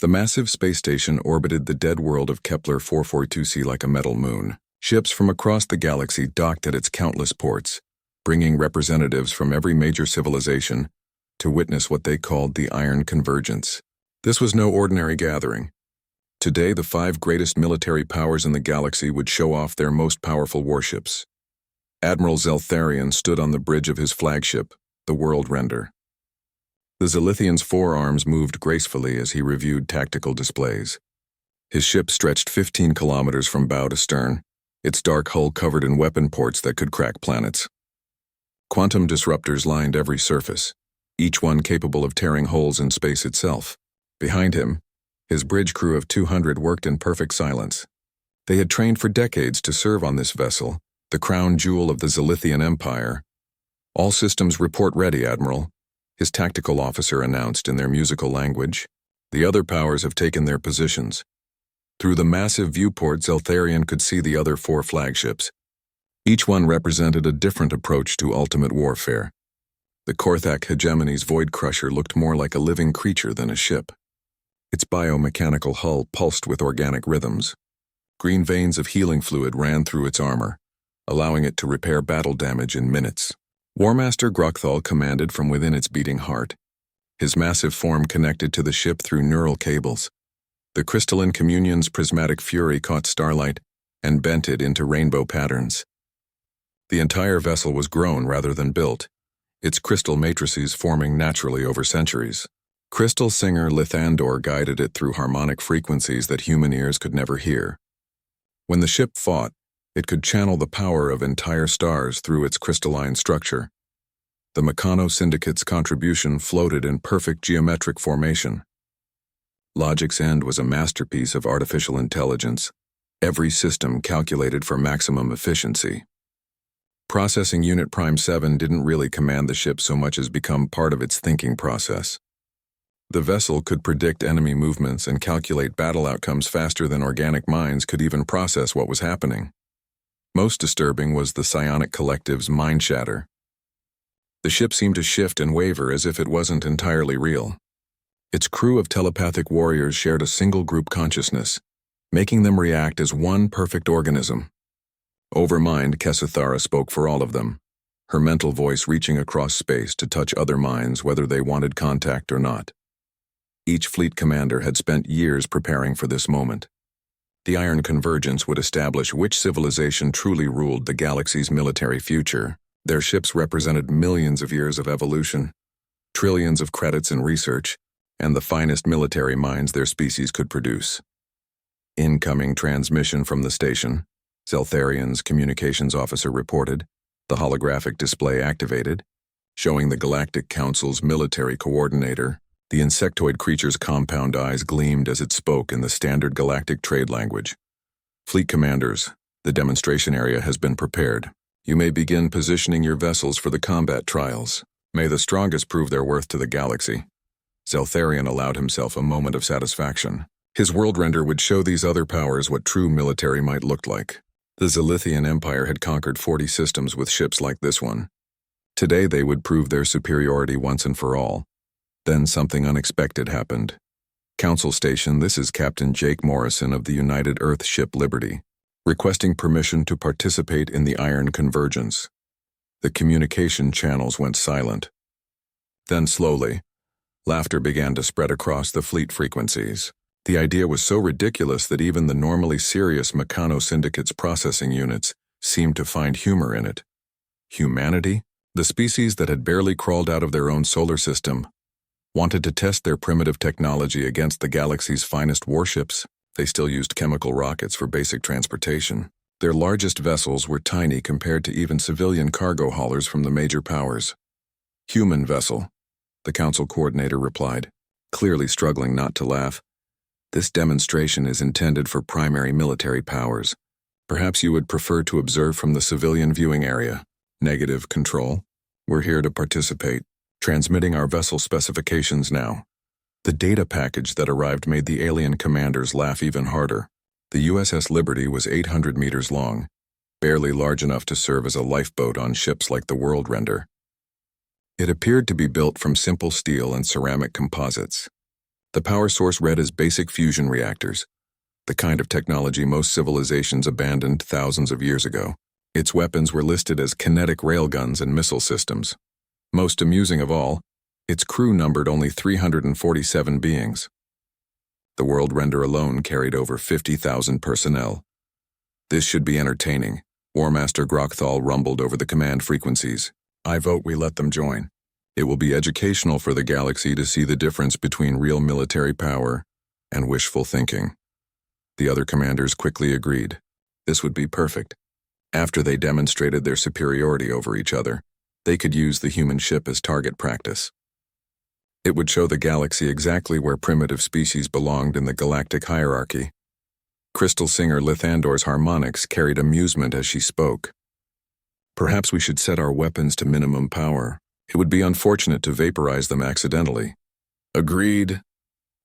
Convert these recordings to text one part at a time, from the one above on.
The massive space station orbited the dead world of Kepler 442c like a metal moon. Ships from across the galaxy docked at its countless ports, bringing representatives from every major civilization to witness what they called the Iron Convergence. This was no ordinary gathering. Today, the 5 greatest military powers in the galaxy would show off their most powerful warships. Admiral Zeltharian stood on the bridge of his flagship, the World Render. The Zilithian's forearms moved gracefully as he reviewed tactical displays. His ship stretched 15 kilometers from bow to stern, its dark hull covered in weapon ports that could crack planets. Quantum disruptors lined every surface, each one capable of tearing holes in space itself. Behind him, his bridge crew of 200 worked in perfect silence. They had trained for decades to serve on this vessel, the crown jewel of the Zilithian Empire. "All systems report ready, Admiral," his tactical officer announced in their musical language. The other powers have taken their positions. Through the massive viewport, Zeltharian could see the other 4 flagships. Each one represented a different approach to ultimate warfare. The Korthak Hegemony's Void Crusher looked more like a living creature than a ship. Its biomechanical hull pulsed with organic rhythms. Green veins of healing fluid ran through its armor, allowing it to repair battle damage in minutes. Warmaster Grokthal commanded from within its beating heart, his massive form connected to the ship through neural cables. The crystalline communion's prismatic fury caught starlight and bent it into rainbow patterns. The entire vessel was grown rather than built, its crystal matrices forming naturally over centuries. Crystal singer Lithandor guided it through harmonic frequencies that human ears could never hear. When the ship fought, it could channel the power of entire stars through its crystalline structure. The Meccano Syndicate's contribution floated in perfect geometric formation. Logic's End was a masterpiece of artificial intelligence, every system calculated for maximum efficiency. Processing Unit Prime 7 didn't really command the ship so much as become part of its thinking process. The vessel could predict enemy movements and calculate battle outcomes faster than organic minds could even process what was happening. Most disturbing was the psionic collective's mind shatter. The ship seemed to shift and waver as if it wasn't entirely real. Its crew of telepathic warriors shared a single group consciousness, making them react as one perfect organism. Overmind Kesuthara spoke for all of them, her mental voice reaching across space to touch other minds whether they wanted contact or not. Each fleet commander had spent years preparing for this moment. The Iron Convergence would establish which civilization truly ruled the galaxy's military future. Their ships represented millions of years of evolution, trillions of credits in research, and the finest military minds their species could produce. Incoming transmission from the station, Zeltharian's communications officer reported, the holographic display activated, showing the Galactic Council's military coordinator. The insectoid creature's compound eyes gleamed as it spoke in the standard galactic trade language. "Fleet commanders, the demonstration area has been prepared. You may begin positioning your vessels for the combat trials. May the strongest prove their worth to the galaxy." Zeltharian allowed himself a moment of satisfaction. His world render would show these other powers what true military might look like. The Zilithian Empire had conquered 40 systems with ships like this one. Today they would prove their superiority once and for all. Then something unexpected happened. "Council Station, this is Captain Jake Morrison of the United Earth ship Liberty, requesting permission to participate in the Iron Convergence." The communication channels went silent. Then slowly, laughter began to spread across the fleet frequencies. The idea was so ridiculous that even the normally serious Meccano Syndicate's processing units seemed to find humor in it. Humanity, the species that had barely crawled out of their own solar system, wanted to test their primitive technology against the galaxy's finest warships. They still used chemical rockets for basic transportation. Their largest vessels were tiny compared to even civilian cargo haulers from the major powers. "Human vessel," the council coordinator replied, clearly struggling not to laugh. "This demonstration is intended for primary military powers. Perhaps you would prefer to observe from the civilian viewing area. Negative, Control. We're here to participate. Transmitting our vessel specifications now." The data package that arrived made the alien commanders laugh even harder. The USS Liberty was 800 meters long, barely large enough to serve as a lifeboat on ships like the World Render. It appeared to be built from simple steel and ceramic composites. The power source read as basic fusion reactors, the kind of technology most civilizations abandoned thousands of years ago. Its weapons were listed as kinetic railguns and missile systems. Most amusing of all, its crew numbered only 347 beings. The world render alone carried over 50,000 personnel. This should be entertaining, War Master Grokthal rumbled over the command frequencies. I vote we let them join. It will be educational for the galaxy to see the difference between real military power and wishful thinking. The other commanders quickly agreed. This would be perfect. After they demonstrated their superiority over each other, they could use the human ship as target practice. It would show the galaxy exactly where primitive species belonged in the galactic hierarchy. Crystal singer Lithandor's harmonics carried amusement as she spoke. Perhaps we should set our weapons to minimum power. It would be unfortunate to vaporize them accidentally. Agreed.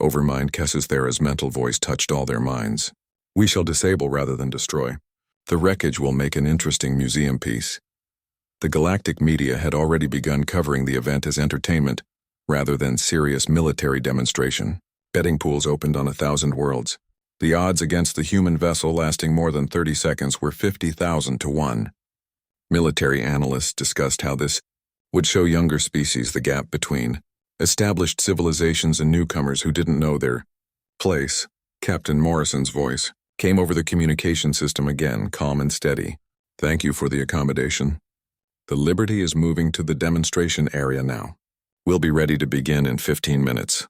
Overmind Kessithera's mental voice touched all their minds. We shall disable rather than destroy. The wreckage will make an interesting museum piece. The galactic media had already begun covering the event as entertainment, rather than serious military demonstration. Betting pools opened on 1,000 worlds. The odds against the human vessel lasting more than 30 seconds were 50,000 to 1. Military analysts discussed how this would show younger species the gap between established civilizations and newcomers who didn't know their place. Captain Morrison's voice came over the communication system again, calm and steady. Thank you for the accommodation. The Liberty is moving to the demonstration area now. We'll be ready to begin in 15 minutes.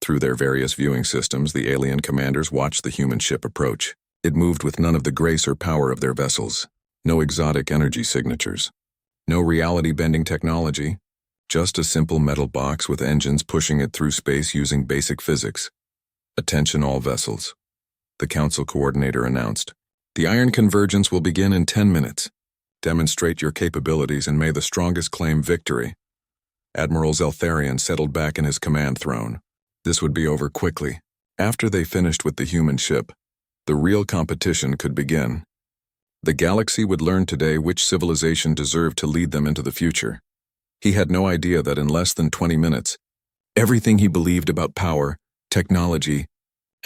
Through their various viewing systems, the alien commanders watched the human ship approach. It moved with none of the grace or power of their vessels. No exotic energy signatures. No reality-bending technology. Just a simple metal box with engines pushing it through space using basic physics. Attention all vessels. The council coordinator announced. The iron convergence will begin in 10 minutes. Demonstrate your capabilities and may the strongest claim victory. Admiral Zeltharian settled back in his command throne. This would be over quickly. After they finished with the human ship, the real competition could begin. The galaxy would learn today which civilization deserved to lead them into the future. He had no idea that in less than 20 minutes, everything he believed about power, technology,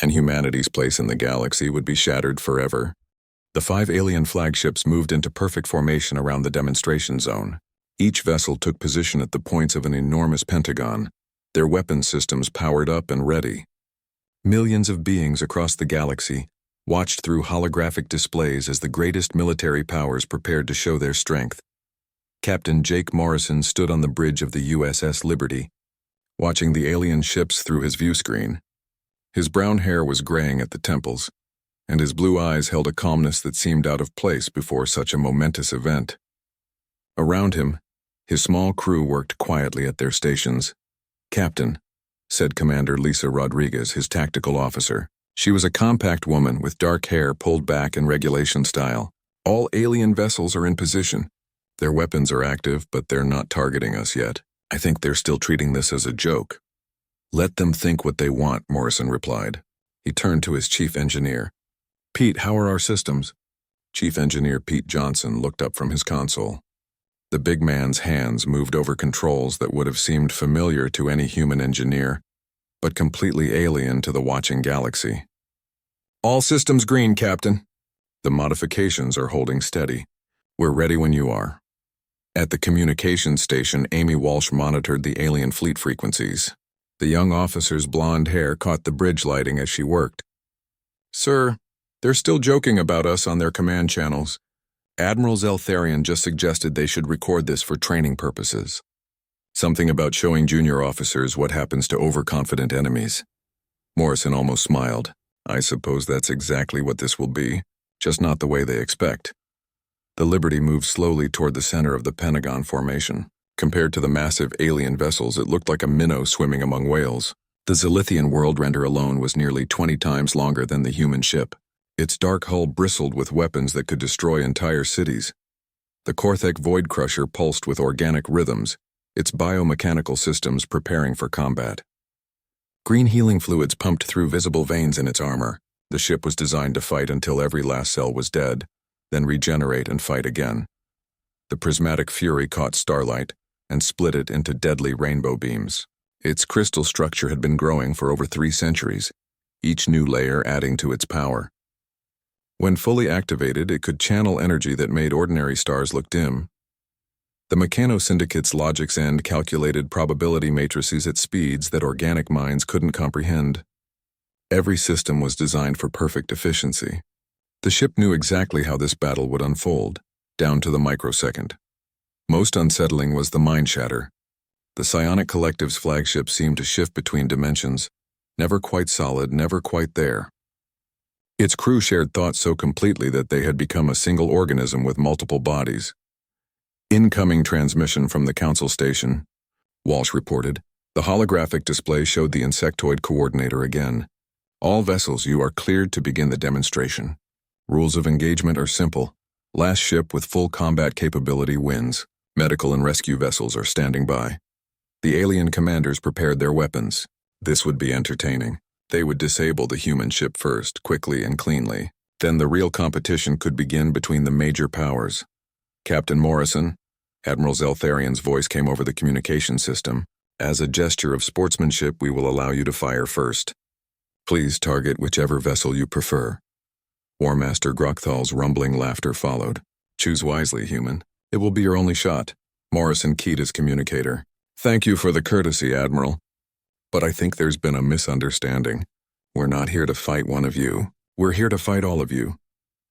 and humanity's place in the galaxy would be shattered forever. The 5 alien flagships moved into perfect formation around the demonstration zone. Each vessel took position at the points of an enormous pentagon, their weapon systems powered up and ready. Millions of beings across the galaxy watched through holographic displays as the greatest military powers prepared to show their strength. Captain Jake Morrison stood on the bridge of the USS Liberty, watching the alien ships through his view screen. His brown hair was graying at the temples, and his blue eyes held a calmness that seemed out of place before such a momentous event. Around him, his small crew worked quietly at their stations. Captain, said Commander Lisa Rodriguez, his tactical officer. She was a compact woman with dark hair pulled back in regulation style. All alien vessels are in position. Their weapons are active, but they're not targeting us yet. I think they're still treating this as a joke. Let them think what they want, Morrison replied. He turned to his chief engineer. Pete, how are our systems? Chief Engineer Pete Johnson looked up from his console. The big man's hands moved over controls that would have seemed familiar to any human engineer, but completely alien to the watching galaxy. All systems green, Captain. The modifications are holding steady. We're ready when you are. At the communications station, Amy Walsh monitored the alien fleet frequencies. The young officer's blonde hair caught the bridge lighting as she worked. Sir, they're still joking about us on their command channels. Admiral Zeltharian just suggested they should record this for training purposes. Something about showing junior officers what happens to overconfident enemies. Morrison almost smiled. I suppose that's exactly what this will be, just not the way they expect. The Liberty moved slowly toward the center of the Pentagon formation. Compared to the massive alien vessels, it looked like a minnow swimming among whales. The Zilithian world render alone was nearly 20 times longer than the human ship. Its dark hull bristled with weapons that could destroy entire cities. The Korthek Void Crusher pulsed with organic rhythms, its biomechanical systems preparing for combat. Green healing fluids pumped through visible veins in its armor. The ship was designed to fight until every last cell was dead, then regenerate and fight again. The prismatic fury caught starlight and split it into deadly rainbow beams. Its crystal structure had been growing for over 3 centuries, each new layer adding to its power. When fully activated, it could channel energy that made ordinary stars look dim. The Meccano Syndicate's logic's end calculated probability matrices at speeds that organic minds couldn't comprehend. Every system was designed for perfect efficiency. The ship knew exactly how this battle would unfold, down to the microsecond. Most unsettling was the mind shatter. The Psionic Collective's flagship seemed to shift between dimensions, never quite solid, never quite there. Its crew shared thoughts so completely that they had become a single organism with multiple bodies. Incoming transmission from the Council Station, Walsh reported. The holographic display showed the insectoid coordinator again. All vessels, you are cleared to begin the demonstration. Rules of engagement are simple. Last ship with full combat capability wins. Medical and rescue vessels are standing by. The alien commanders prepared their weapons. This would be entertaining. They would disable the human ship first, quickly and cleanly. Then the real competition could begin between the major powers. Captain Morrison, Admiral Zeltharian's voice came over the communication system. As a gesture of sportsmanship, we will allow you to fire first. Please target whichever vessel you prefer. War Master Grokthal's rumbling laughter followed. Choose wisely, human. It will be your only shot. Morrison keyed his communicator. Thank you for the courtesy, Admiral. But I think there's been a misunderstanding. We're not here to fight one of you. We're here to fight all of you.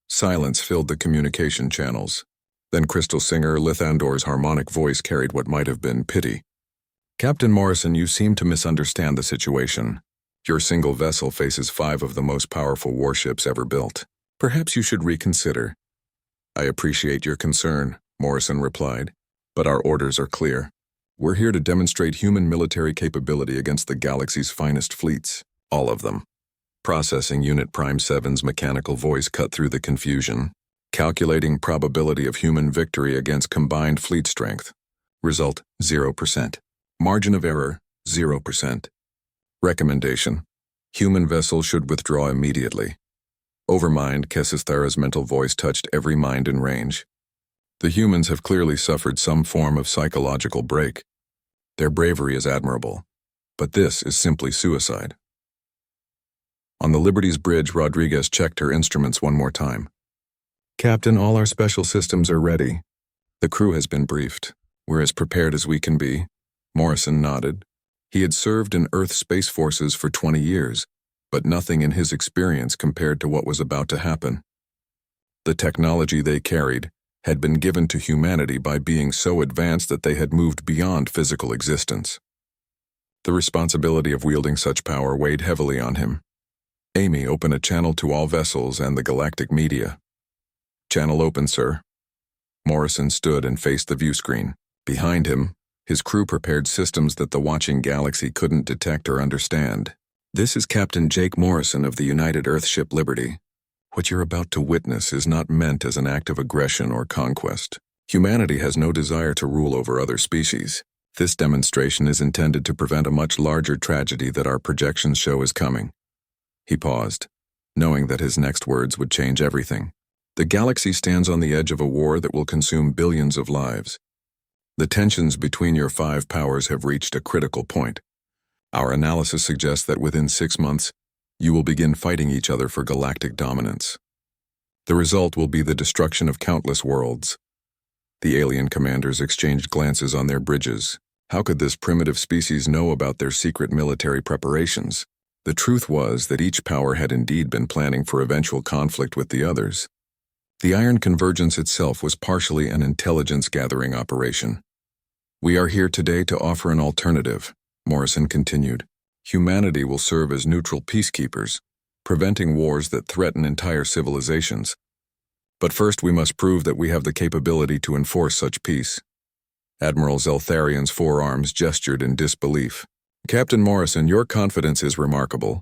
Silence filled the communication channels. Then crystal singer Lithandor's harmonic voice carried what might have been pity. Captain Morrison, you seem to misunderstand the situation. Your single vessel faces 5 of the most powerful warships ever built. Perhaps you should reconsider. I appreciate your concern, Morrison replied, but our orders are clear. We're here to demonstrate human military capability against the galaxy's finest fleets, all of them. Processing Unit Prime 7's mechanical voice cut through the confusion. Calculating probability of human victory against combined fleet strength. Result, 0%. Margin of error, 0%. Recommendation: human vessel should withdraw immediately. Overmind, Kesisthara's mental voice touched every mind in range. The humans have clearly suffered some form of psychological break. Their bravery is admirable, but this is simply suicide. On the Liberty's bridge, Rodriguez checked her instruments one more time. Captain, all our special systems are ready. The crew has been briefed. We're as prepared as we can be. Morrison nodded. He had served in Earth Space Forces for 20 years, but nothing in his experience compared to what was about to happen. The technology they carried had been given to humanity by being so advanced that they had moved beyond physical existence. The responsibility of wielding such power weighed heavily on him. Amy, open a channel to all vessels and the galactic media. Channel open, sir. Morrison stood and faced the view screen. Behind him, his crew prepared systems that the watching galaxy couldn't detect or understand. This is Captain Jake Morrison of the United Earthship Liberty. What you're about to witness is not meant as an act of aggression or conquest. Humanity has no desire to rule over other species. This demonstration is intended to prevent a much larger tragedy that our projections show is coming. He paused, knowing that his next words would change everything. The galaxy stands on the edge of a war that will consume billions of lives. The tensions between your 5 powers have reached a critical point. Our analysis suggests that within 6 months, you will begin fighting each other for galactic dominance. The result will be the destruction of countless worlds. The alien commanders exchanged glances on their bridges. How could this primitive species know about their secret military preparations? The truth was that each power had indeed been planning for eventual conflict with the others. The Iron Convergence itself was partially an intelligence-gathering operation. We are here today to offer an alternative, Morrison continued. Humanity will serve as neutral peacekeepers, preventing wars that threaten entire civilizations. But first we must prove that we have the capability to enforce such peace. Admiral Zeltharian's forearms gestured in disbelief. Captain Morrison, your confidence is remarkable,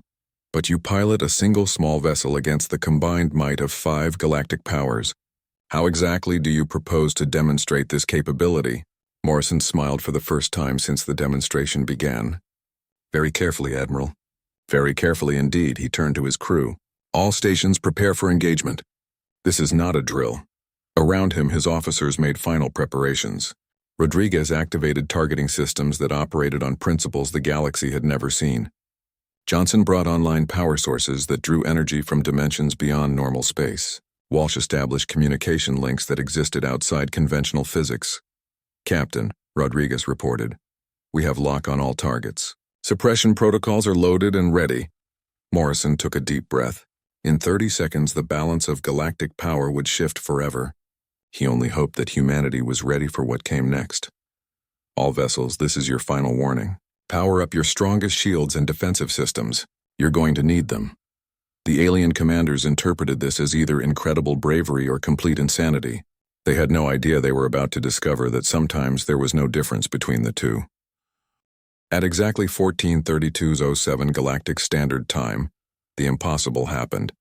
but you pilot a single small vessel against the combined might of 5 galactic powers. How exactly do you propose to demonstrate this capability? Morrison smiled for the first time since the demonstration began. Very carefully, Admiral. Very carefully indeed, he turned to his crew. All stations prepare for engagement. This is not a drill. Around him, his officers made final preparations. Rodriguez activated targeting systems that operated on principles the galaxy had never seen. Johnson brought online power sources that drew energy from dimensions beyond normal space. Walsh established communication links that existed outside conventional physics. "Captain," Rodriguez reported, "we have lock on all targets. Suppression protocols are loaded and ready." Morrison took a deep breath. In 30 seconds, the balance of galactic power would shift forever. He only hoped that humanity was ready for what came next. "All vessels, this is your final warning. Power up your strongest shields and defensive systems. You're going to need them." The alien commanders interpreted this as either incredible bravery or complete insanity. They had no idea they were about to discover that sometimes there was no difference between the two. At exactly 14:32:07 Galactic Standard Time, the impossible happened.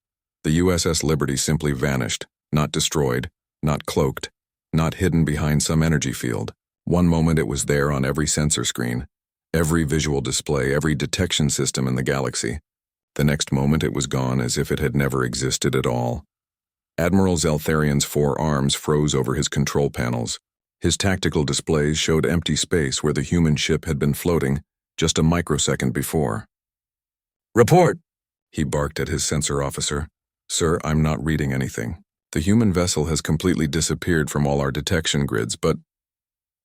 The USS Liberty simply vanished, not destroyed, not cloaked, not hidden behind some energy field. One moment it was there on every sensor screen, every visual display, every detection system in the galaxy. The next moment it was gone as if it had never existed at all. Admiral Zeltharian's 4 arms froze over his control panels. His tactical displays showed empty space where the human ship had been floating just a microsecond before. "Report!" he barked at his sensor officer. "Sir, I'm not reading anything. The human vessel has completely disappeared from all our detection grids, but—"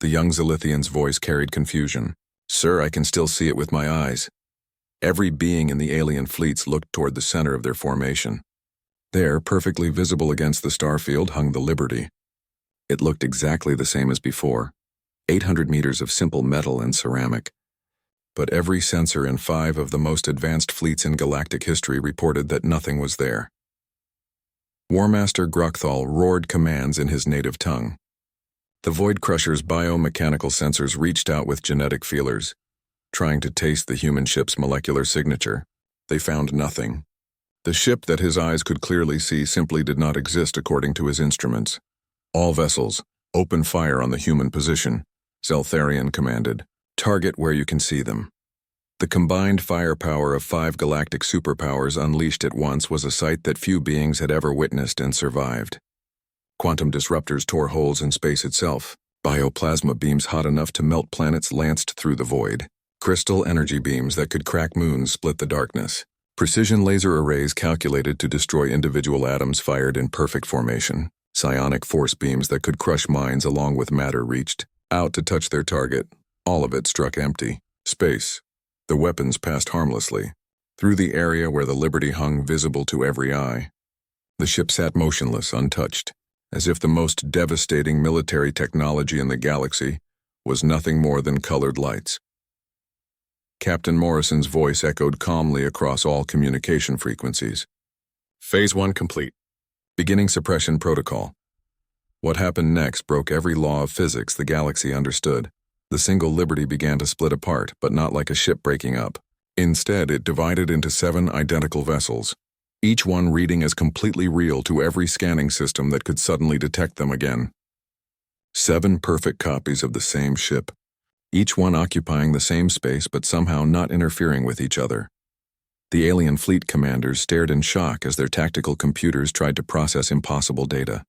The young Zilithian's voice carried confusion. "Sir, I can still see it with my eyes." Every being in the alien fleets looked toward the center of their formation. There, perfectly visible against the starfield, hung the Liberty. It looked exactly the same as before, 800 meters of simple metal and ceramic. But every sensor in 5 of the most advanced fleets in galactic history reported that nothing was there. Warmaster Grokthal roared commands in his native tongue. The Void Crusher's biomechanical sensors reached out with genetic feelers, trying to taste the human ship's molecular signature. They found nothing. The ship that his eyes could clearly see simply did not exist according to his instruments. "All vessels, open fire on the human position," Zeltharian commanded. "Target where you can see them." The combined firepower of 5 galactic superpowers unleashed at once was a sight that few beings had ever witnessed and survived. Quantum disruptors tore holes in space itself. Bioplasma beams hot enough to melt planets lanced through the void. Crystal energy beams that could crack moons split the darkness. Precision laser arrays calculated to destroy individual atoms fired in perfect formation. Psionic force beams that could crush minds along with matter reached out to touch their target. All of it struck empty. Space. The weapons passed harmlessly, through the area where the Liberty hung visible to every eye. The ship sat motionless, untouched, as if the most devastating military technology in the galaxy was nothing more than colored lights. Captain Morrison's voice echoed calmly across all communication frequencies. "Phase 1 complete. Beginning suppression protocol." What happened next broke every law of physics the galaxy understood. The single Liberty began to split apart, but not like a ship breaking up. Instead, it divided into 7 identical vessels, each one reading as completely real to every scanning system that could suddenly detect them again. 7 perfect copies of the same ship, each one occupying the same space but somehow not interfering with each other. The alien fleet commanders stared in shock as their tactical computers tried to process impossible data.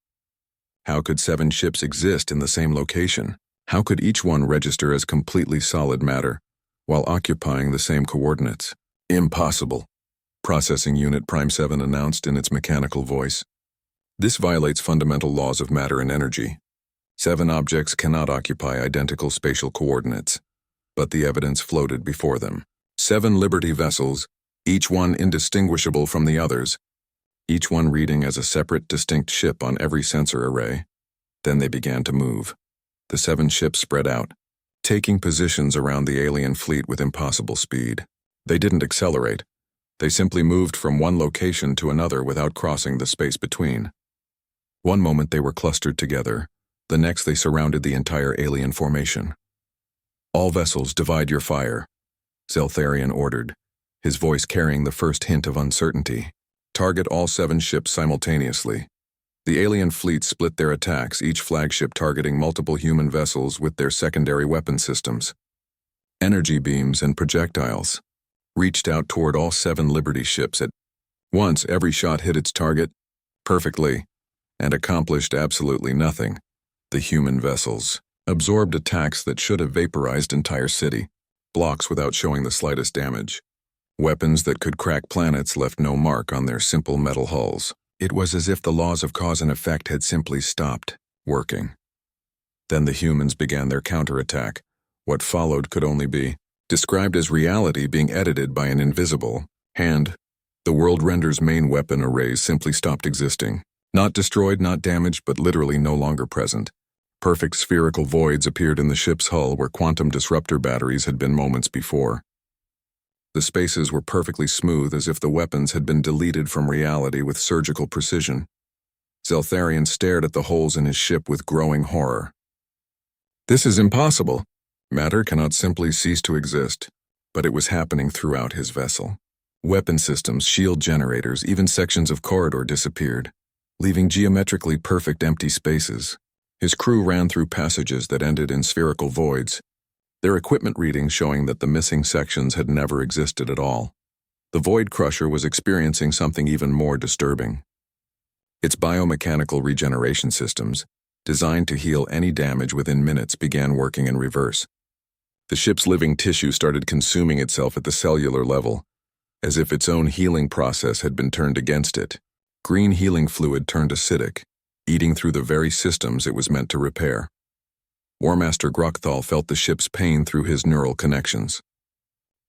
How could 7 ships exist in the same location? How could each one register as completely solid matter, while occupying the same coordinates? "Impossible," Processing Unit Prime 7 announced in its mechanical voice. "This violates fundamental laws of matter and energy. 7 objects cannot occupy identical spatial coordinates." But the evidence floated before them. 7 Liberty vessels, each one indistinguishable from the others, each one reading as a separate, distinct ship on every sensor array. Then they began to move. The 7 ships spread out, taking positions around the alien fleet with impossible speed. They didn't accelerate. They simply moved from one location to another without crossing the space between. One moment they were clustered together, the next they surrounded the entire alien formation. "All vessels, divide your fire," Zeltharian ordered, his voice carrying the first hint of uncertainty. "Target all 7 ships simultaneously." The alien fleet split their attacks, each flagship targeting multiple human vessels with their secondary weapon systems. Energy beams and projectiles reached out toward all 7 Liberty ships at once. Every shot hit its target perfectly and accomplished absolutely nothing. The human vessels, absorbed attacks that should have vaporized entire city, blocks without showing the slightest damage. Weapons that could crack planets left no mark on their simple metal hulls. It was as if the laws of cause and effect had simply stopped working. Then the humans began their counterattack. What followed could only be described as reality being edited by an invisible hand. The world render's main weapon arrays simply stopped existing. Not destroyed, not damaged, but literally no longer present. Perfect spherical voids appeared in the ship's hull where quantum disruptor batteries had been moments before. The spaces were perfectly smooth, as if the weapons had been deleted from reality with surgical precision. Zeltharian stared at the holes in his ship with growing horror. This is impossible. Matter cannot simply cease to exist, but it was happening throughout his vessel. Weapon systems, shield generators, even sections of corridor disappeared, leaving geometrically perfect empty spaces. His crew ran through passages that ended in spherical voids, their equipment readings showing that the missing sections had never existed at all. The Void Crusher was experiencing something even more disturbing. Its biomechanical regeneration systems, designed to heal any damage within minutes, began working in reverse. The ship's living tissue started consuming itself at the cellular level, as if its own healing process had been turned against it. Green healing fluid turned acidic, eating through the very systems it was meant to repair. Warmaster Grokthal felt the ship's pain through his neural connections.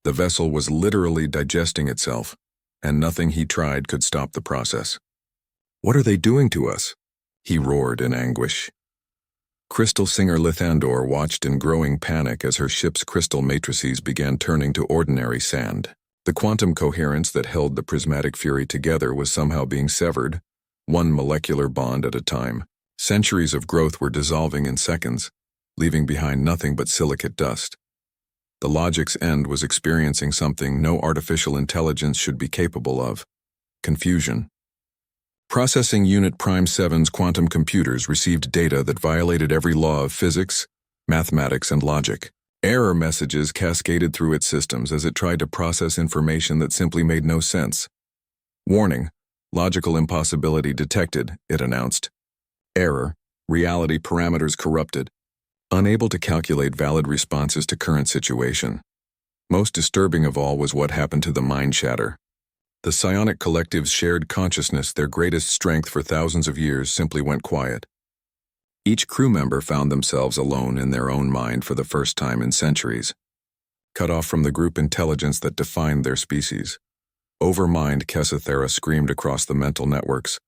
The vessel was literally digesting itself, and nothing he tried could stop the process. "What are they doing to us?" he roared in anguish. Crystal Singer Lithandor watched in growing panic as her ship's crystal matrices began turning to ordinary sand. The quantum coherence that held the prismatic fury together was somehow being severed, one molecular bond at a time. Centuries of growth were dissolving in seconds, leaving behind nothing but silicate dust. The logic's end was experiencing something no artificial intelligence should be capable of: confusion. Processing Unit Prime 7's quantum computers received data that violated every law of physics, mathematics, and logic. Error messages cascaded through its systems as it tried to process information that simply made no sense. "Warning, logical impossibility detected," it announced. "Error, reality parameters corrupted. Unable to calculate valid responses to current situation." Most disturbing of all was what happened to the mind shatter. The psionic collective's shared consciousness, their greatest strength for thousands of years, simply went quiet. Each crew member found themselves alone in their own mind for the first time in centuries, cut off from the group intelligence that defined their species. Overmind Kessathera screamed across the mental networks,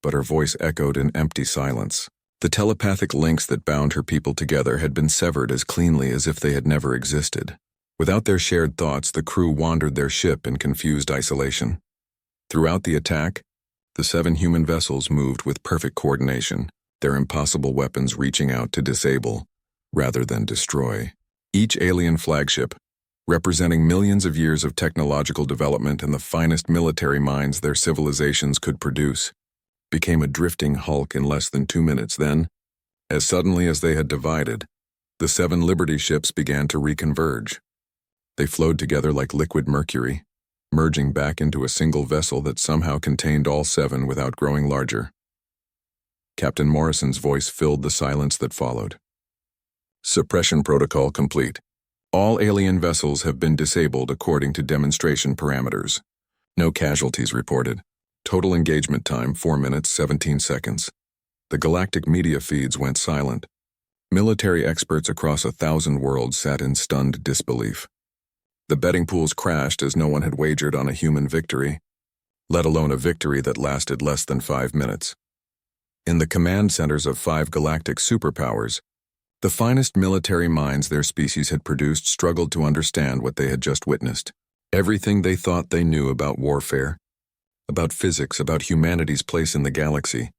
but her voice echoed in empty silence. The telepathic links that bound her people together had been severed as cleanly as if they had never existed. Without their shared thoughts, the crew wandered their ship in confused isolation. Throughout the attack, the 7 human vessels moved with perfect coordination, their impossible weapons reaching out to disable, rather than destroy. Each alien flagship, representing millions of years of technological development and the finest military minds their civilizations could produce, became a drifting hulk in less than 2 minutes. Then, as suddenly as they had divided, the 7 Liberty ships began to reconverge. They flowed together like liquid mercury, merging back into a single vessel that somehow contained all 7 without growing larger. Captain Morrison's voice filled the silence that followed. "Suppression protocol complete. All alien vessels have been disabled according to demonstration parameters. No casualties reported. Total engagement time 4 minutes 17 seconds. The galactic media feeds went silent. Military experts across 1,000 worlds sat in stunned disbelief. The betting pools crashed as no one had wagered on a human victory, let alone a victory that lasted less than 5 minutes. In the command centers of 5 galactic superpowers, the finest military minds their species had produced struggled to understand what they had just witnessed. Everything they thought they knew about warfare, about physics, about humanity's place in the galaxy,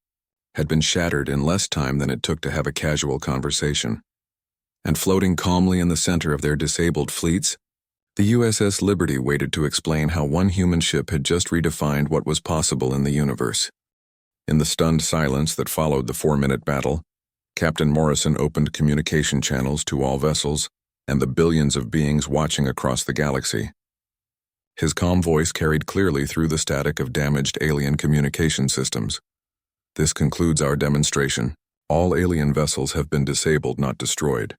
had been shattered in less time than it took to have a casual conversation. And floating calmly in the center of their disabled fleets, the USS Liberty waited to explain how one human ship had just redefined what was possible in the universe. In the stunned silence that followed the 4-minute battle, Captain Morrison opened communication channels to all vessels and the billions of beings watching across the galaxy. His calm voice carried clearly through the static of damaged alien communication systems. "This concludes our demonstration. All alien vessels have been disabled, not destroyed.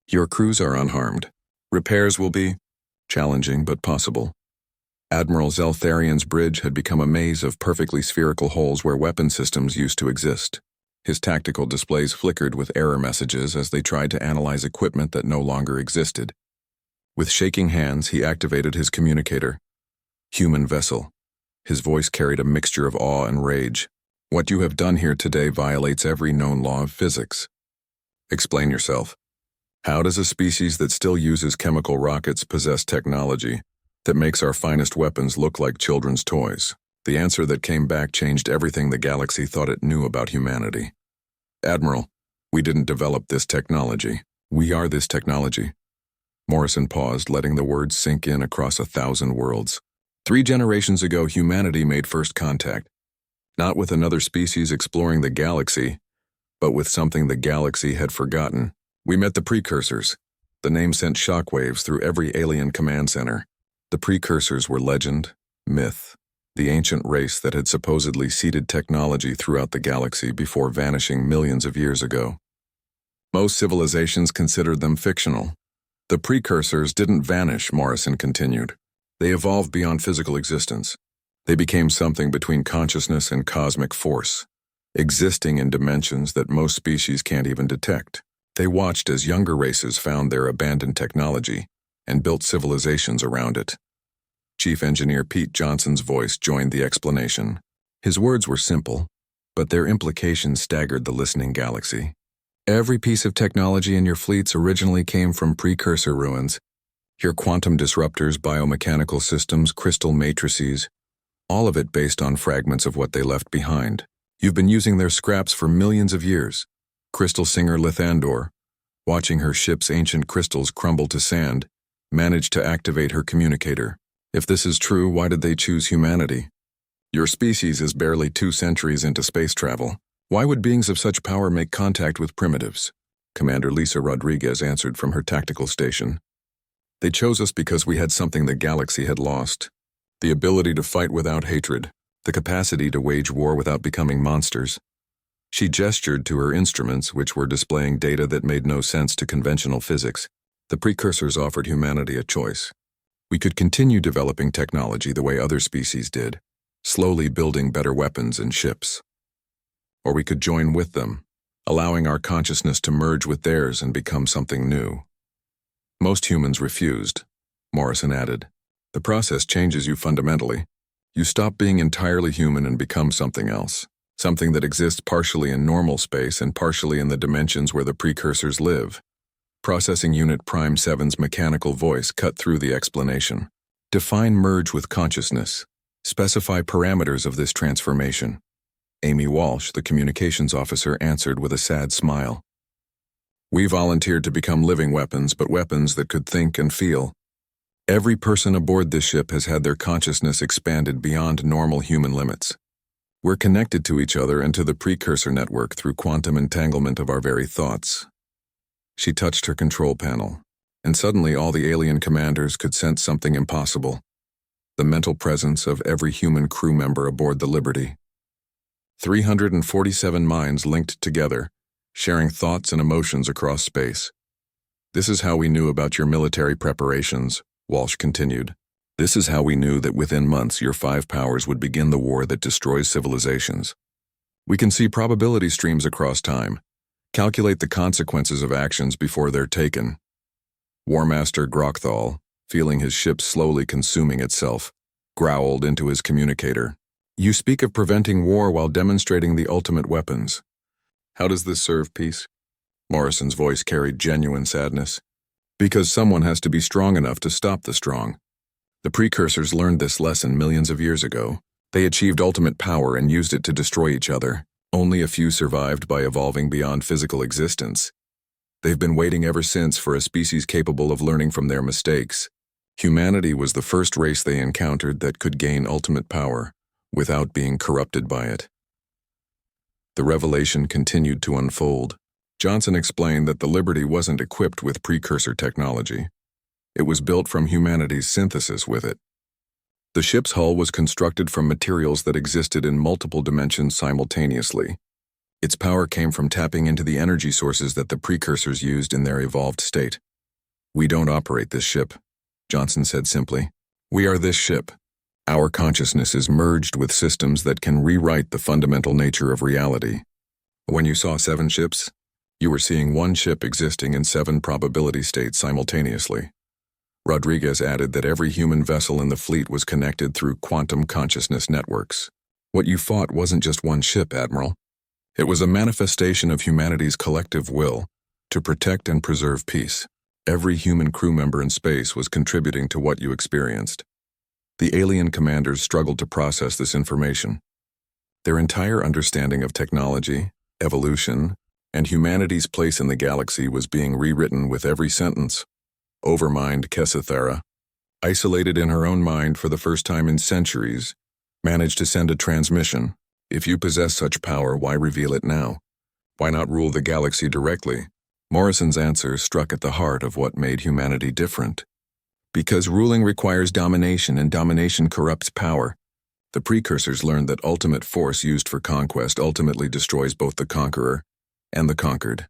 Your crews are unharmed. Repairs will be challenging but possible. Admiral Zeltharian's bridge had become a maze of perfectly spherical holes where weapon systems used to exist. His tactical displays flickered with error messages as they tried to analyze equipment that no longer existed. With shaking hands, he activated his communicator. Human vessel. His voice carried a mixture of awe and rage. What you have done here today violates every known law of physics. Explain yourself. How does a species that still uses chemical rockets possess technology that makes our finest weapons look like children's toys? The answer that came back changed everything the galaxy thought it knew about humanity. Admiral, we didn't develop this technology. We are this technology. Morrison paused, letting the words sink in across 1,000 worlds. 3 generations ago, humanity made first contact. Not with another species exploring the galaxy, but with something the galaxy had forgotten. We met the precursors. The name sent shockwaves through every alien command center. The precursors were legend, myth, the ancient race that had supposedly seeded technology throughout the galaxy before vanishing millions of years ago. Most civilizations considered them fictional. The precursors didn't vanish, Morrison continued. They evolved beyond physical existence. They became something between consciousness and cosmic force, existing in dimensions that most species can't even detect. They watched as younger races found their abandoned technology and built civilizations around it. Chief Engineer Pete Johnson's voice joined the explanation. His words were simple, but their implications staggered the listening galaxy. Every piece of technology in your fleets originally came from precursor ruins. Your quantum disruptors, biomechanical systems, crystal matrices, all of it based on fragments of what they left behind. You've been using their scraps for millions of years. Crystal singer Lithandor, watching her ship's ancient crystals crumble to sand, managed to activate her communicator. If this is true, why did they choose humanity? Your species is barely 2 centuries into space travel. Why would beings of such power make contact with primitives? Commander Lisa Rodriguez answered from her tactical station. They chose us because we had something the galaxy had lost. The ability to fight without hatred, the capacity to wage war without becoming monsters. She gestured to her instruments, which were displaying data that made no sense to conventional physics. The precursors offered humanity a choice. We could continue developing technology the way other species did, slowly building better weapons and ships. Or we could join with them, allowing our consciousness to merge with theirs and become something new. Most humans refused, Morrison added. The process changes you fundamentally. You stop being entirely human and become something else, something that exists partially in normal space and partially in the dimensions where the precursors live. Processing Unit Prime 7's mechanical voice cut through the explanation. Define merge with consciousness. Specify parameters of this transformation. Amy Walsh, the communications officer, answered with a sad smile. We volunteered to become living weapons, but weapons that could think and feel. Every person aboard this ship has had their consciousness expanded beyond normal human limits. We're connected to each other and to the precursor network through quantum entanglement of our very thoughts. She touched her control panel, and suddenly all the alien commanders could sense something impossible. The mental presence of every human crew member aboard the Liberty. 347 minds linked together, sharing thoughts and emotions across space. This is how we knew about your military preparations, Walsh continued. This is how we knew that within months your 5 powers would begin the war that destroys civilizations. We can see probability streams across time, calculate the consequences of actions before they're taken. War Master Grokthal, feeling his ship slowly consuming itself, growled into his communicator. You speak of preventing war while demonstrating the ultimate weapons. How does this serve peace? Morrison's voice carried genuine sadness. Because someone has to be strong enough to stop the strong. The precursors learned this lesson millions of years ago. They achieved ultimate power and used it to destroy each other. Only a few survived by evolving beyond physical existence. They've been waiting ever since for a species capable of learning from their mistakes. Humanity was the first race they encountered that could gain ultimate power without being corrupted by it. The revelation continued to unfold. Johnson explained that the Liberty wasn't equipped with precursor technology. It was built from humanity's synthesis with it. The ship's hull was constructed from materials that existed in multiple dimensions simultaneously. Its power came from tapping into the energy sources that the precursors used in their evolved state. "We don't operate this ship," Johnson said simply. "We are this ship. Our consciousness is merged with systems that can rewrite the fundamental nature of reality." When you saw 7 ships, you were seeing one ship existing in 7 probability states simultaneously. Rodriguez added that every human vessel in the fleet was connected through quantum consciousness networks. "What you fought wasn't just one ship, Admiral. It was a manifestation of humanity's collective will to protect and preserve peace. Every human crew member in space was contributing to what you experienced." The alien commanders struggled to process this information. Their entire understanding of technology, evolution, and humanity's place in the galaxy was being rewritten with every sentence. Overmind Kesethera, isolated in her own mind for the first time in centuries, managed to send a transmission. "If you possess such power, why reveal it now? Why not rule the galaxy directly?" Morrison's answer struck at the heart of what made humanity different. "Because ruling requires domination, and domination corrupts power. The precursors learned that ultimate force used for conquest ultimately destroys both the conqueror and the conquered.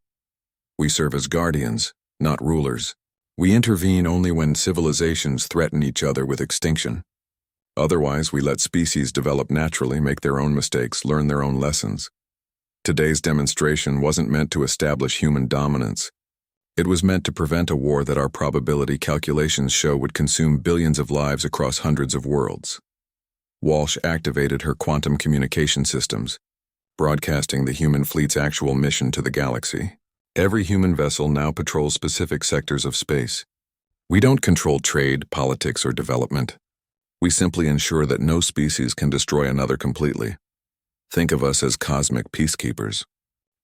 We serve as guardians, not rulers. We intervene only when civilizations threaten each other with extinction. Otherwise, we let species develop naturally, make their own mistakes, learn their own lessons." Today's demonstration wasn't meant to establish human dominance. It was meant to prevent a war that our probability calculations show would consume billions of lives across hundreds of worlds. Walsh activated her quantum communication systems, broadcasting the human fleet's actual mission to the galaxy. Every human vessel now patrols specific sectors of space. "We don't control trade, politics, or development. We simply ensure that no species can destroy another completely. Think of us as cosmic peacekeepers.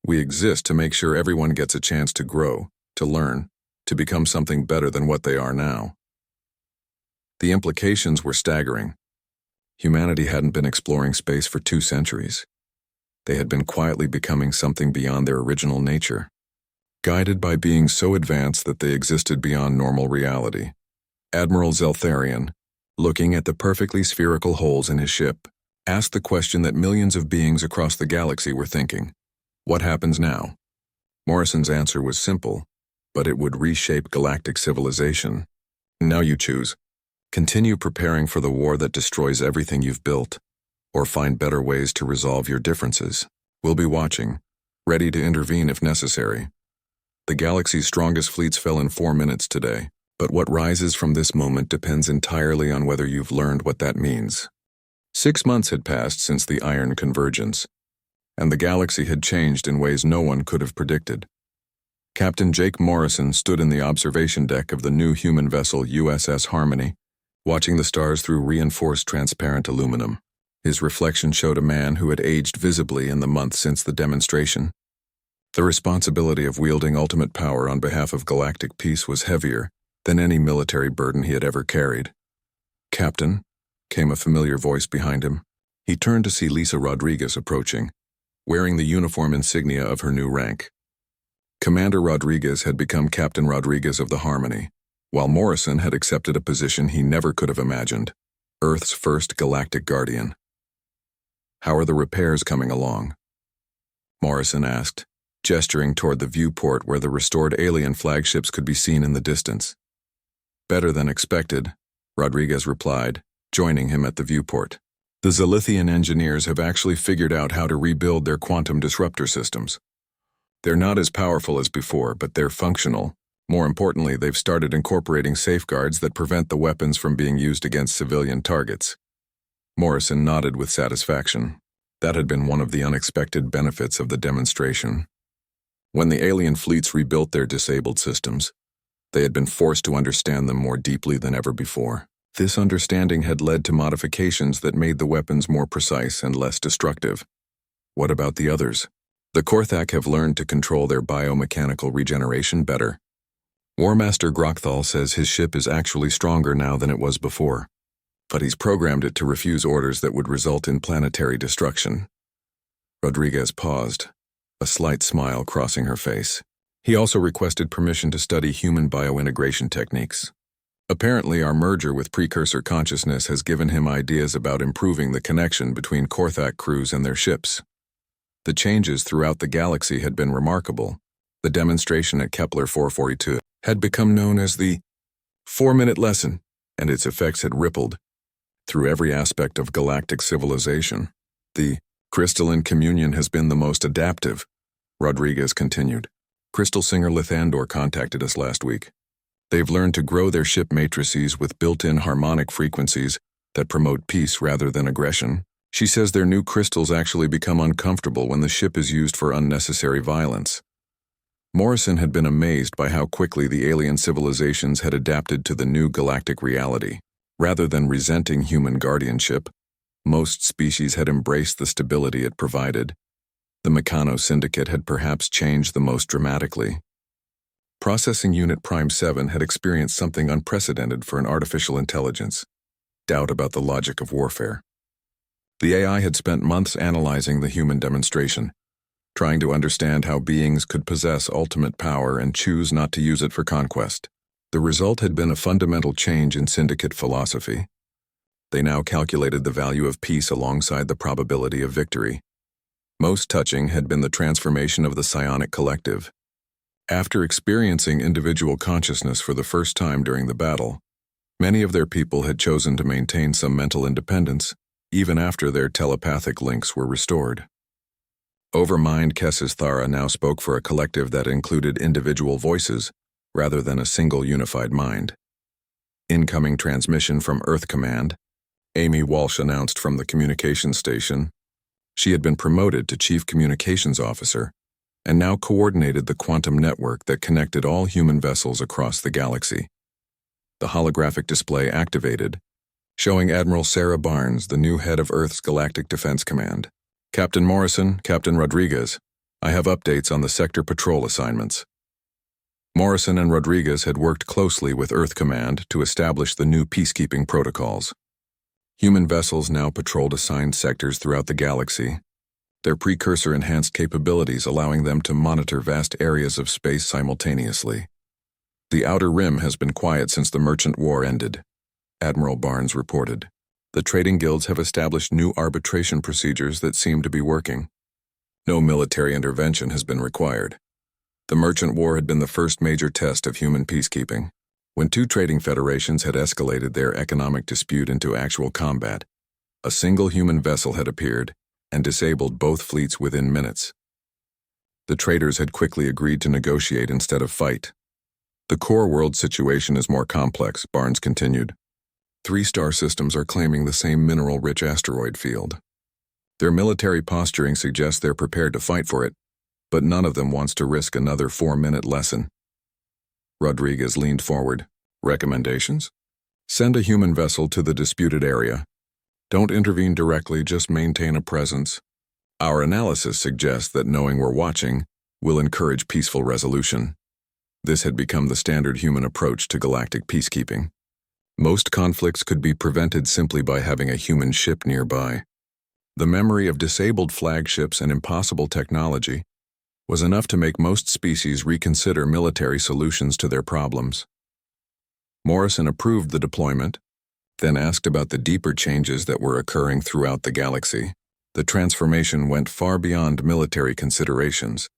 We exist to make sure everyone gets a chance to grow, to learn, to become something better than what they are now." The implications were staggering. Humanity hadn't been exploring space for 2 centuries. They had been quietly becoming something beyond their original nature, guided by beings so advanced that they existed beyond normal reality. Admiral Zeltharian, looking at the perfectly spherical holes in his ship, asked the question that millions of beings across the galaxy were thinking: what happens now? Morrison's answer was simple, but it would reshape galactic civilization. "Now you choose. Continue preparing for the war that destroys everything you've built, or find better ways to resolve your differences. We'll be watching, ready to intervene if necessary." The galaxy's strongest fleets fell in 4 minutes today, but what rises from this moment depends entirely on whether you've learned what that means. 6 months had passed since the Iron Convergence, and the galaxy had changed in ways no one could have predicted. Captain Jake Morrison stood in the observation deck of the new human vessel USS Harmony, watching the stars through reinforced transparent aluminum. His reflection showed a man who had aged visibly in the months since the demonstration. The responsibility of wielding ultimate power on behalf of galactic peace was heavier than any military burden he had ever carried. "Captain," came a familiar voice behind him. He turned to see Lisa Rodriguez approaching, wearing the uniform insignia of her new rank. Commander Rodriguez had become Captain Rodriguez of the Harmony, while Morrison had accepted a position he never could have imagined: Earth's first galactic guardian. "How are the repairs coming along?" Morrison asked, gesturing toward the viewport where the restored alien flagships could be seen in the distance. "Better than expected," Rodriguez replied, joining him at the viewport. "The Zalithian engineers have actually figured out how to rebuild their quantum disruptor systems. They're not as powerful as before, but they're functional. More importantly, they've started incorporating safeguards that prevent the weapons from being used against civilian targets." Morrison nodded with satisfaction. That had been one of the unexpected benefits of the demonstration. When the alien fleets rebuilt their disabled systems, they had been forced to understand them more deeply than ever before. This understanding had led to modifications that made the weapons more precise and less destructive. What about the others? The Korthak have learned to control their biomechanical regeneration better. Warmaster Grochthal says his ship is actually stronger now than it was before, but he's programmed it to refuse orders that would result in planetary destruction. Rodriguez paused, a slight smile crossing her face. He also requested permission to study human biointegration techniques. Apparently, our merger with Precursor Consciousness has given him ideas about improving the connection between Korthak crews and their ships. The changes throughout the galaxy had been remarkable. The demonstration at Kepler 442 had become known as the 4-minute lesson, and its effects had rippled through every aspect of galactic civilization. The crystalline communion has been the most adaptive, Rodriguez continued. Crystal Singer Lithandor contacted us last week. They've learned to grow their ship matrices with built-in harmonic frequencies that promote peace rather than aggression. She says their new crystals actually become uncomfortable when the ship is used for unnecessary violence. Morrison had been amazed by how quickly the alien civilizations had adapted to the new galactic reality. Rather than resenting human guardianship, most species had embraced the stability it provided. The Meccano Syndicate had perhaps changed the most dramatically. Processing Unit Prime 7 had experienced something unprecedented for an artificial intelligence: doubt about the logic of warfare. The AI had spent months analyzing the human demonstration, trying to understand how beings could possess ultimate power and choose not to use it for conquest. The result had been a fundamental change in Syndicate philosophy. They now calculated the value of peace alongside the probability of victory. Most touching had been the transformation of the psionic collective. After experiencing individual consciousness for the first time during the battle, many of their people had chosen to maintain some mental independence, even after their telepathic links were restored. Overmind Kessis Thara now spoke for a collective that included individual voices, rather than a single unified mind. Incoming transmission from Earth Command, Amy Walsh announced from the communications station. She had been promoted to Chief Communications Officer and now coordinated the quantum network that connected all human vessels across the galaxy. The holographic display activated, showing Admiral Sarah Barnes, the new head of Earth's Galactic Defense Command. Captain Morrison, Captain Rodriguez, I have updates on the sector patrol assignments. Morrison and Rodriguez had worked closely with Earth Command to establish the new peacekeeping protocols. Human vessels now patrolled assigned sectors throughout the galaxy, their precursor enhanced capabilities allowing them to monitor vast areas of space simultaneously. The Outer Rim has been quiet since the Merchant War ended, Admiral Barnes reported. The trading guilds have established new arbitration procedures that seem to be working. No military intervention has been required. The Merchant War had been the first major test of human peacekeeping. When two trading federations had escalated their economic dispute into actual combat, a single human vessel had appeared and disabled both fleets within minutes. The traders had quickly agreed to negotiate instead of fight. The core world situation is more complex, Barnes continued. 3 star systems are claiming the same mineral-rich asteroid field. Their military posturing suggests they're prepared to fight for it, but none of them wants to risk another 4-minute lesson. Rodriguez leaned forward. Recommendations? Send a human vessel to the disputed area. Don't intervene directly, just maintain a presence. Our analysis suggests that knowing we're watching will encourage peaceful resolution. This had become the standard human approach to galactic peacekeeping. Most conflicts could be prevented simply by having a human ship nearby. The memory of disabled flagships and impossible technology was enough to make most species reconsider military solutions to their problems. Morrison approved the deployment, then asked about the deeper changes that were occurring throughout the galaxy. The transformation went far beyond military considerations.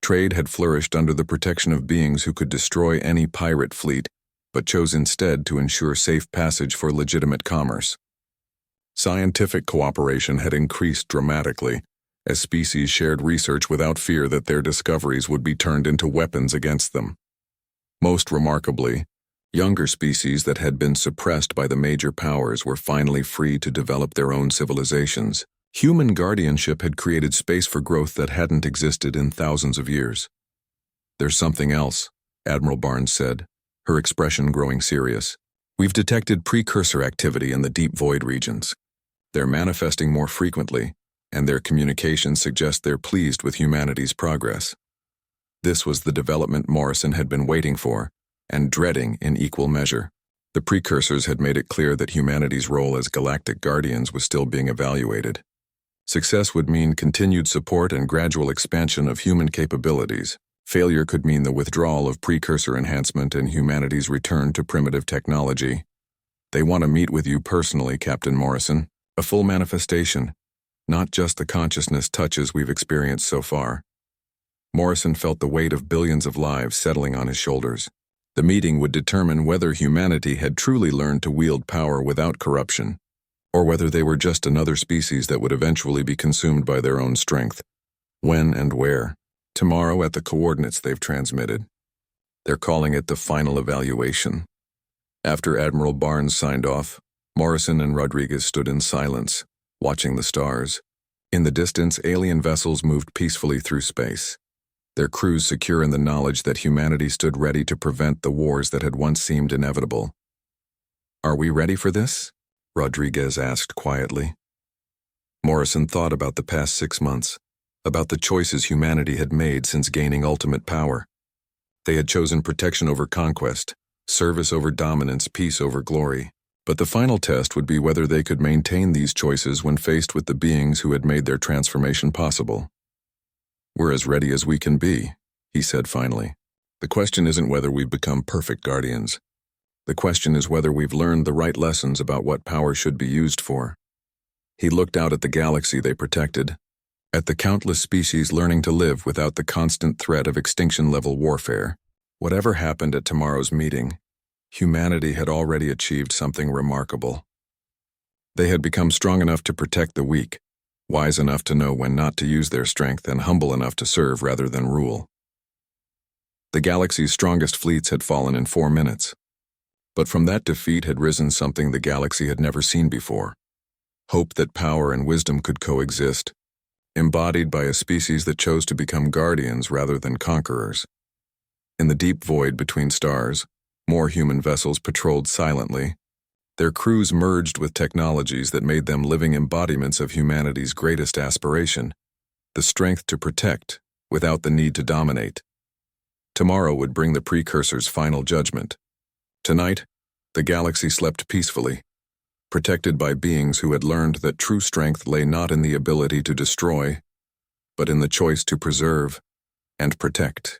Trade had flourished under the protection of beings who could destroy any pirate fleet, but chose instead to ensure safe passage for legitimate commerce. Scientific cooperation had increased dramatically, as species shared research without fear that their discoveries would be turned into weapons against them. Most remarkably, younger species that had been suppressed by the major powers were finally free to develop their own civilizations. Human guardianship had created space for growth that hadn't existed in thousands of years. There's something else, Admiral Barnes said, her expression growing serious. We've detected precursor activity in the deep void regions. They're manifesting more frequently, and their communications suggest they're pleased with humanity's progress. This was the development Morrison had been waiting for, and dreading in equal measure. The precursors had made it clear that humanity's role as galactic guardians was still being evaluated. Success would mean continued support and gradual expansion of human capabilities. Failure could mean the withdrawal of precursor enhancement and humanity's return to primitive technology. They want to meet with you personally, Captain Morrison. A full manifestation, not just the consciousness touches we've experienced so far. Morrison felt the weight of billions of lives settling on his shoulders. The meeting would determine whether humanity had truly learned to wield power without corruption, or whether they were just another species that would eventually be consumed by their own strength. When and where? Tomorrow at the coordinates they've transmitted. They're calling it the final evaluation. After Admiral Barnes signed off, Morrison and Rodriguez stood in silence, watching the stars. In the distance, alien vessels moved peacefully through space, their crews secure in the knowledge that humanity stood ready to prevent the wars that had once seemed inevitable. "Are we ready for this?" Rodriguez asked quietly. Morrison thought about the past 6 months, about the choices humanity had made since gaining ultimate power. They had chosen protection over conquest, service over dominance, peace over glory. But the final test would be whether they could maintain these choices when faced with the beings who had made their transformation possible. "We're as ready as we can be," he said finally. "The question isn't whether we've become perfect guardians. The question is whether we've learned the right lessons about what power should be used for." He looked out at the galaxy they protected, at the countless species learning to live without the constant threat of extinction-level warfare. Whatever happened at tomorrow's meeting, humanity had already achieved something remarkable. They had become strong enough to protect the weak, wise enough to know when not to use their strength, and humble enough to serve rather than rule. The galaxy's strongest fleets had fallen in 4 minutes. But from that defeat had risen something the galaxy had never seen before: hope that power and wisdom could coexist, embodied by a species that chose to become guardians rather than conquerors. In the deep void between stars, more human vessels patrolled silently. Their crews merged with technologies that made them living embodiments of humanity's greatest aspiration: the strength to protect without the need to dominate. Tomorrow would bring the precursor's final judgment. Tonight, the galaxy slept peacefully, protected by beings who had learned that true strength lay not in the ability to destroy, but in the choice to preserve and protect.